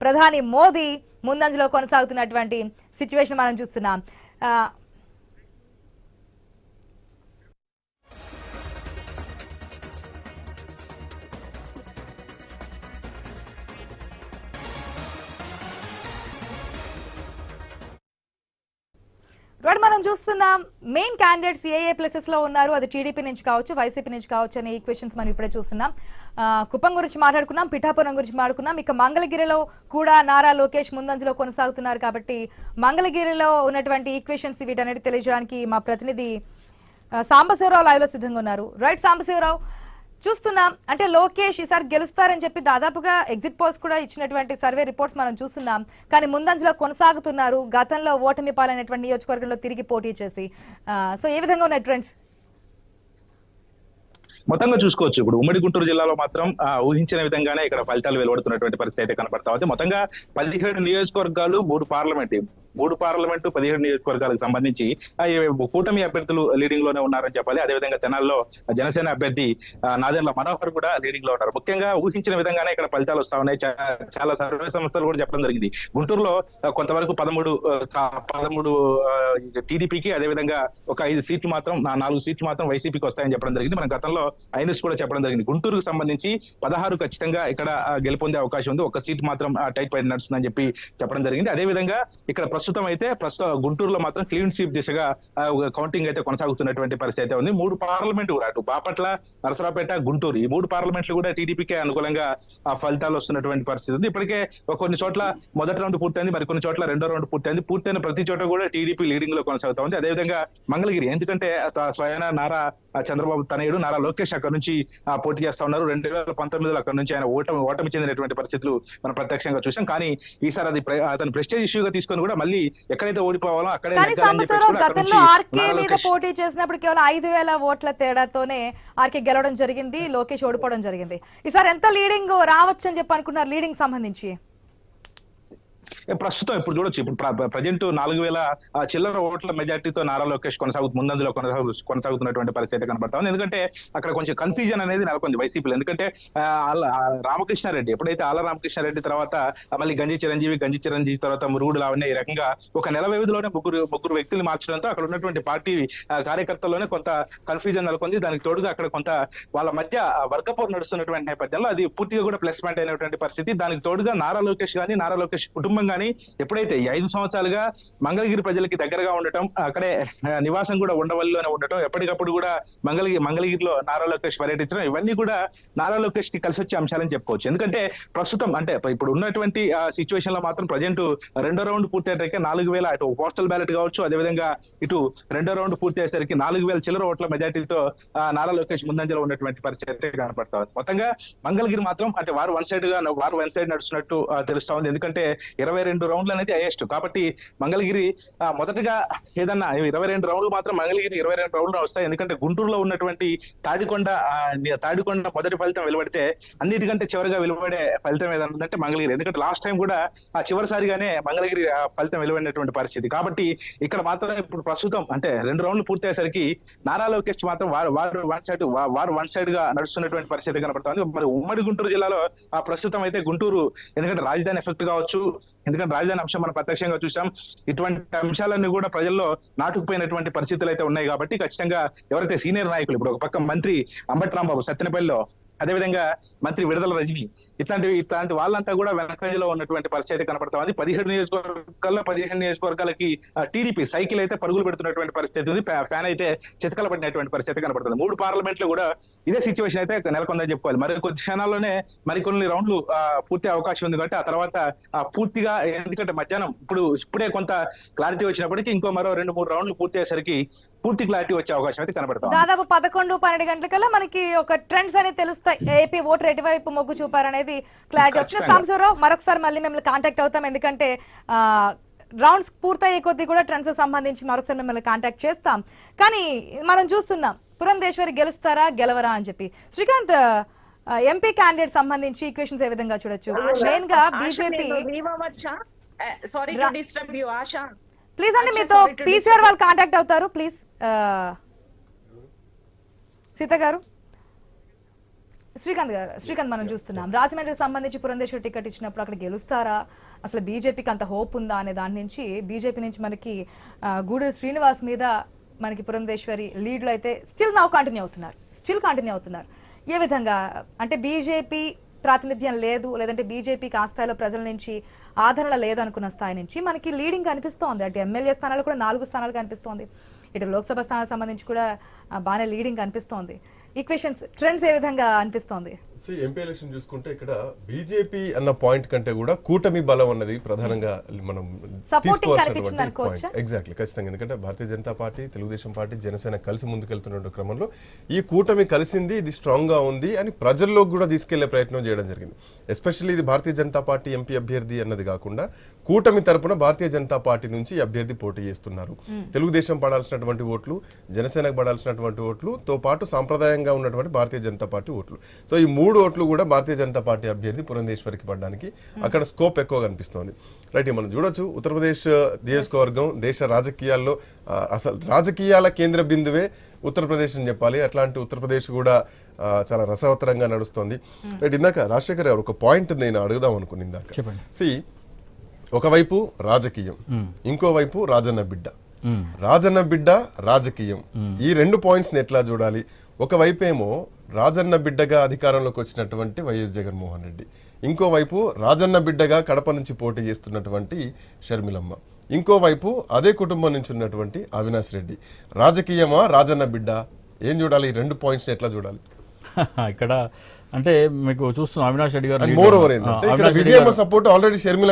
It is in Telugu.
ప్రధాని మోదీ ముందంజలో కొనసాగుతున్నటువంటి సిచ్యువేషన్ మనం చూస్తున్నాం. మనం చూస్తున్నాం మెయిన్ క్యాండిడేట్స్ ఏ ప్లేసెస్ లో ఉన్నారు, అది టీడీపీ నుంచి కావచ్చు, వైసీపీ నుంచి కావచ్చు అనే ఈక్వేషన్స్ మనం ఇప్పుడే చూస్తున్నాం. కుప్పం గురించి మాట్లాడుకున్నాం, పిఠాపురం గురించి మాట్లాడుకున్నాం. ఇక మంగళగిరిలో కూడా నారా లోకేష్ ముందంజలో కొనసాగుతున్నారు కాబట్టి మంగళగిరిలో ఉన్నటువంటి ఈక్వేషన్స్ వీటన్నిటి తెలియజేయడానికి మా ప్రతినిధి సాంబశివరావు లైవ్ లో సిద్ధంగా ఉన్నారు. రైట్ సాంబశివరావు, చూస్తున్నాం అంటే లోకేష్ ఈసారి గెలుస్తారని చెప్పి దాదాపుగా ఎగ్జిట్ పోల్స్ కూడా ఇచ్చినటువంటి సర్వే రిపోర్ట్స్ మనం చూస్తున్నాం. కానీ ముందంజలో కొనసాగుతున్నారు, గతంలో ఓటమి పాలైనటువంటి నియోజకవర్గంలో తిరిగి పోటీ చేసి. సో ఏ విధంగా ఉన్నాయి ట్రెండ్స్? మొత్తంగా చూసుకోవచ్చు. ఇప్పుడు ఉమ్మడి గుంటూరు జిల్లాలో మాత్రం ఊహించిన విధంగానే ఇక్కడ ఫలితాలు వెలువడుతున్నటువంటి పరిస్థితి అయితే కనపడతా ఉంది. మొత్తంగా 17 నియోజకవర్గాలు, 3 పార్లమెంటు 17 నియోజకవర్గాలకు సంబంధించి కూటమి అభ్యర్థులు లీడింగ్ లోనే ఉన్నారని చెప్పాలి. అదేవిధంగా తెనాల్లో జనసేన అభ్యర్థి నాదెండ్ల మనోహర్ కూడా లీడింగ్ లో ఉన్నారు. ముఖ్యంగా ఊహించిన విధంగానే ఇక్కడ ఫలితాలు వస్తా ఉన్నాయి. చాలా సర్వే సంస్థలు కూడా చెప్పడం జరిగింది. గుంటూరులో కొంతవరకు 13 టీడీపీకి, అదేవిధంగా ఒక 5 సీట్లు మాత్రం 4 సీట్లు మాత్రం వైసీపీకి వస్తాయని చెప్పడం జరిగింది. మన గతంలో ఐనస్ కూడా చెప్పడం జరిగింది. గుంటూరుకు సంబంధించి 16 ఖచ్చితంగా ఇక్కడ గెలుపొందే అవకాశం ఉంది, 1 సీట్ మాత్రం టైట్ పైన నడుస్తుందని చెప్పి చెప్పడం జరిగింది. అదేవిధంగా ఇక్కడ ప్రస్తుతం గుంటూరులో మాత్రం క్లీన్ స్వీప్ దిశగా కౌంటింగ్ అయితే కొనసాగుతున్నటువంటి పరిస్థితి అయితే ఉంది. 3 పార్లమెంట్ కూడా అటు బాపట్ల, నరసరావుపేట, గుంటూరు ఈ 3 పార్లమెంట్లు కూడా టీడీపీకే అనుకూలంగా ఫలితాలు వస్తున్నటువంటి పరిస్థితి ఉంది. ఇప్పటికే కొన్ని చోట్ల మొదటి రౌండ్ పూర్తయింది, మరి కొన్ని చోట్ల రెండో రౌండ్ పూర్తయింది. పూర్తయిన ప్రతి చోట కూడా టీడీపీ లీడింగ్ లో కొనసాగుతా ఉంది. అదేవిధంగా మంగళగిరి, ఎందుకంటే స్వయాన నారా చంద్రబాబు తనయుడు నారా లోకేష్ అక్కడ నుంచి పోటీ చేస్తా ఉన్నారు. 2019లో అక్కడ నుంచి ఆయన ఓటమి చెందినటువంటి పరిస్థితులు మనం ప్రత్యక్షంగా చూసాం. కానీ ఈసారి అది అతను ప్రెస్టేజ్ ఇష్యూగా తీసుకొని కూడా మళ్ళీ ఎక్కడైతే ఓడిపోవాలో అక్కడే గతంలో ఆర్కే మీద పోటీ చేసినప్పుడు కేవలం 5,000 ఓట్ల తేడాతోనే ఆర్కే గెలవడం జరిగింది, లోకేష్ ఓడిపోవడం జరిగింది. ఈసారి ఎంత లీడింగ్ రావచ్చు అని చెప్పి అనుకున్నారు లీడింగ్ సంబంధించి? ప్రస్తుతం ఇప్పుడు చూడొచ్చు, ఇప్పుడు ప్రజెంట్ 4,000 చిల్లర ఓట్ల మెజార్టీతో నారా లోకేష్ ముందంజలో కొనసాగుతున్నటువంటి పరిస్థితి కనబడతా ఉంది. ఎందుకంటే అక్కడ కొంచెం కన్ఫ్యూజన్ అనేది నెలకొంది వైసీపీలో. ఎందుకంటే రామకృష్ణారెడ్డి, ఎప్పుడైతే ఆల రామకృష్ణారెడ్డి తర్వాత మళ్ళీ గంజి చిరంజీవి తర్వాత మురుగుడు లావణ్య, ఈ రకంగా ఒక నెల వ్యవధిలోనే ముగ్గురు వ్యక్తులు మార్చడంతో అక్కడ ఉన్నటువంటి పార్టీ కార్యకర్తల్లోనే కొంత కన్ఫ్యూజన్ నెలకొంది. దానికి తోడుగా అక్కడ కొంత వాళ్ళ మధ్య వర్గపోరు నడుస్తున్నటువంటి నేపథ్యంలో అది పూర్తిగా కూడా ప్లస్ పాయింట్ అయినటువంటి పరిస్థితి. దానికి తోడుగా నారా లోకేష్ కానీ, నారా లోకేష్ కుటుంబం కానీ ఎప్పుడైతే 5 సంవత్సరాలుగా మంగళగిరి ప్రజలకి దగ్గరగా ఉండటం, అక్కడే నివాసం కూడా ఉండవల్లిలోనే ఉండటం, ఎప్పటికప్పుడు కూడా మంగళగిరిలో నారా లోకేష్ పర్యటించడం, ఇవన్నీ కూడా నారా లోకేష్ కి కలిసి వచ్చే అంశాలని చెప్పుకోవచ్చు. ఎందుకంటే ప్రస్తుతం అంటే ఇప్పుడు ఉన్నటువంటి సిచ్యువేషన్ లో మాత్రం ప్రజెంట్ రెండో రౌండ్ పూర్తి అయ్యాక 4,000 అటు పోస్టల్ బ్యాలెట్ కావచ్చు, అదేవిధంగా ఇటు రెండో రౌండ్ పూర్తి అయ్యేసరికి 4,000 చిల్లర ఓట్ల మెజార్టీతో నారా లోకేష్ ముందంజలో ఉన్నటువంటి పరిస్థితి కనపడతా ఉంది. మొత్తంగా మంగళగిరి మాత్రం అంటే వారు వన్ సైడ్ నడుస్తున్నట్టు తెలుస్తా ఉంది. ఎందుకంటే 22 రౌండ్లు అనేది హైయెస్ట్ కాబట్టి మంగళగిరి మొదటగా ఏదన్నా 22 రౌండ్లు మాత్రం మంగళగిరి 22 రౌండ్లు వస్తాయి. ఎందుకంటే గుంటూరులో ఉన్నటువంటి తాడికొండ మొదటి ఫలితం వెలువడితే అన్నిటికంటే చివరిగా వెలువడే ఫలితం ఏదంటే మంగళగిరి. ఎందుకంటే లాస్ట్ టైం కూడా చివరిసారిగానే మంగళగిరి ఫలితం వెలువడినటువంటి పరిస్థితి. కాబట్టి ఇక్కడ మాత్రం ఇప్పుడు ప్రస్తుతం అంటే 2 రౌండ్లు పూర్తి అయ్యేసరికి నారా లోకేష్ మాత్రం వారు వన్ సైడ్ గా నడుస్తున్నటువంటి పరిస్థితి కనపడుతుంది. మరి ఉమ్మడి గుంటూరు జిల్లాలో ప్రస్తుతం అయితే గుంటూరు, ఎందుకంటే రాజధాని ఎఫెక్ట్ కావచ్చు, ఎందుకంటే రాజధాని అంశం మనం ప్రత్యక్షంగా చూసాం, ఇటువంటి అంశాలన్నీ కూడా ప్రజల్లో నాటుకుపోయినటువంటి పరిస్థితులు అయితే ఉన్నాయి. కాబట్టి ఖచ్చితంగా ఎవరైతే సీనియర్ నాయకులు, ఇప్పుడు ఒక పక్క మంత్రి అంబటి రాంబాబు సత్తెనపల్లిలో, అదేవిధంగా మంత్రి విడుదల రజని, ఇట్లాంటి వాళ్ళంతా కూడా వెనకంజలో ఉన్నటువంటి పరిస్థితి కనపడతా ఉంది. 17 నియోజకవర్గాలకి టీడీపీ సైకిల్ అయితే పరుగులు పెడుతున్నటువంటి పరిస్థితి ఉంది, ఫ్యాన్ అయితే చితకల పడినటువంటి పరిస్థితి కనపడుతుంది. 3 పార్లమెంట్లు కూడా ఇదే సిచ్యువేషన్ అయితే నెలకొందని చెప్పుకోవాలి. మరి కొద్ది క్షణాల్లోనే మరికొన్ని రౌండ్లు పూర్తి అవకాశం ఉంది కాబట్టి ఆ తర్వాత పూర్తిగా, ఎందుకంటే మధ్యాహ్నం ఇప్పుడే కొంత క్లారిటీ వచ్చినప్పటికీ ఇంకో మరో 2-3 రౌండ్లు పూర్తి అయ్యేసరికి పూర్తి క్లారిటీ వచ్చే అవకాశం అయితే కనబడుతుంది. దాదాపు 11-12 గంటలకల్లా మనకి ఒక ట్రెండ్స్ అనేది తెలుస్తాయి, ఏపీ ఓటర్ ఎటువైపు మొగ్గు చూపారనేది క్లారిటీ వస్తుంది. సాంబశివరావు, మరొకసారి మళ్ళీ మిమ్మల్ని కాంటాక్ట్ అవుతాం, ఎందుకంటే రౌండ్స్ పూర్తయ్యే కొద్దీ కూడా ట్రెండ్స్ సంబంధించి మరొకసారి మిమ్మల్ని కాంటాక్ట్ చేస్తాం. కానీ మనం చూస్తున్నాం పురంధేశ్వరి గెలుస్తారా గెలవరా అని చెప్పి. శ్రీకాంత్, ఎంపీ క్యాండిడేట్ సంబంధించి ఈక్వేషన్స్ ఏ విధంగా చూడొచ్చు? మెయిన్ గా బీజేపీ, ప్లీజ్ అండి మీతో పీసీఆర్ వాళ్ళు కాంటాక్ట్ అవుతారు ప్లీజ్. సీత గారు, శ్రీకాంత్ మనం చూస్తున్నాం రాజమండ్రికి సంబంధించి పురంధేశ్వరి టికెట్ ఇచ్చినప్పుడు అక్కడ గెలుస్తారా, అసలు బీజేపీకి అంత హోప్ ఉందా అనే దాని నుంచి బీజేపీ నుంచి మనకి గూడూరు శ్రీనివాస్ మీద మనకి పురంధేశ్వరి లీడ్లో అయితే స్టిల్ కంటిన్యూ అవుతున్నారు. ఏ విధంగా అంటే బీజేపీ ప్రాతినిధ్యం లేదు, లేదంటే బీజేపీకి ఆ స్థాయిలో ప్రజల నుంచి ఆదరణ లేదు అనుకున్న స్థాయి నుంచి మనకి లీడింగ్ కనిపిస్తోంది. అటు ఎమ్మెల్యే స్థానాలు కూడా 4 స్థానాలు కనిపిస్తోంది, ఇటు లోక్సభ స్థానాలకు సంబంధించి కూడా బాగానే లీడింగ్ కనిపిస్తోంది. ఈక్వేషన్స్ ట్రెండ్స్ ఏ విధంగా అనిపిస్తోంది? ఎంపీ ఎలక్షన్ చూసుకుంటే ఇక్కడ బీజేపీ అన్న పాయింట్ కంటే కూడా కూటమి బలం అన్నది ప్రధానంగా మనం తీసుకోవాల్సినటువంటి పాయింట్. ఎగ్జాక్ట్లీ, ఖచ్చితంగా. ఎందుకంటే భారతీయ జనతా పార్టీ, తెలుగుదేశం పార్టీ, జనసేన కలిసి ముందుకెళ్తున్న క్రమంలో ఈ కూటమి కలిసింది, ఇది స్ట్రాంగ్ గా ఉంది అని ప్రజల్లో కూడా తీసుకెళ్లే ప్రయత్నం చేయడం జరిగింది. ఎస్పెషల్లీ ఇది భారతీయ జనతా పార్టీ ఎంపీ అభ్యర్థి అన్నది కాకుండా కూటమి తరపున భారతీయ జనతా పార్టీ నుంచి అభ్యర్థి పోటీ చేస్తున్నారు. తెలుగుదేశం పడాల్సినటువంటి ఓట్లు, జనసేనకు పడాల్సినటువంటి ఓట్లు తో పాటు సాంప్రదాయంగా ఉన్నటువంటి భారతీయ జనతా పార్టీ ఓట్లు. సో ఈ 3 ఓట్లు కూడా భారతీయ జనతా పార్టీ అభ్యర్థి పురంధేశ్వరికి పడడానికి అక్కడ స్కోప్ ఎక్కువ కనిపిస్తోంది. రైట్, మనం చూడొచ్చు ఉత్తరప్రదేశ్ నియోజకవర్గం దేశ రాజకీయాల్లో అసలు రాజకీయాల కేంద్ర బిందువే ఉత్తరప్రదేశ్ అని చెప్పాలి. అట్లాంటి ఉత్తరప్రదేశ్ కూడా చాలా రసవత్తరంగా నడుస్తోంది. రైట్, ఇందాక రాజశేఖర్ గారు ఒక పాయింట్ నేను అడుగుదాం అనుకుని ఇందాక. ఒకవైపు రాజకీయం, ఇంకోవైపు రాజన్న బిడ్డ. రాజన్న బిడ్డ, రాజకీయం, ఈ 2 పాయింట్స్ ని ఎట్లా చూడాలి? ఒకవైపు ఏమో రాజన్న బిడ్డగా అధికారంలోకి వచ్చినటువంటి వైఎస్ జగన్మోహన్ రెడ్డి, ఇంకోవైపు రాజన్న బిడ్డగా కడప నుంచి పోటీ చేస్తున్నటువంటి షర్మిలమ్మ, ఇంకోవైపు అదే కుటుంబం నుంచి ఉన్నటువంటి అవినాష్ రెడ్డి. రాజకీయమా, రాజన్న బిడ్డ, ఏం చూడాలి? ఈ 2 పాయింట్స్ ని ఎట్లా చూడాలి? ఇక్కడ అంటే మీకు చూస్తున్నాం అవినాష్ రెడ్డి గారు మోర్ ఓవర్ ఏంటంటే విజయమ్మ సపోర్ట్ ఆల్రెడీ షర్మిల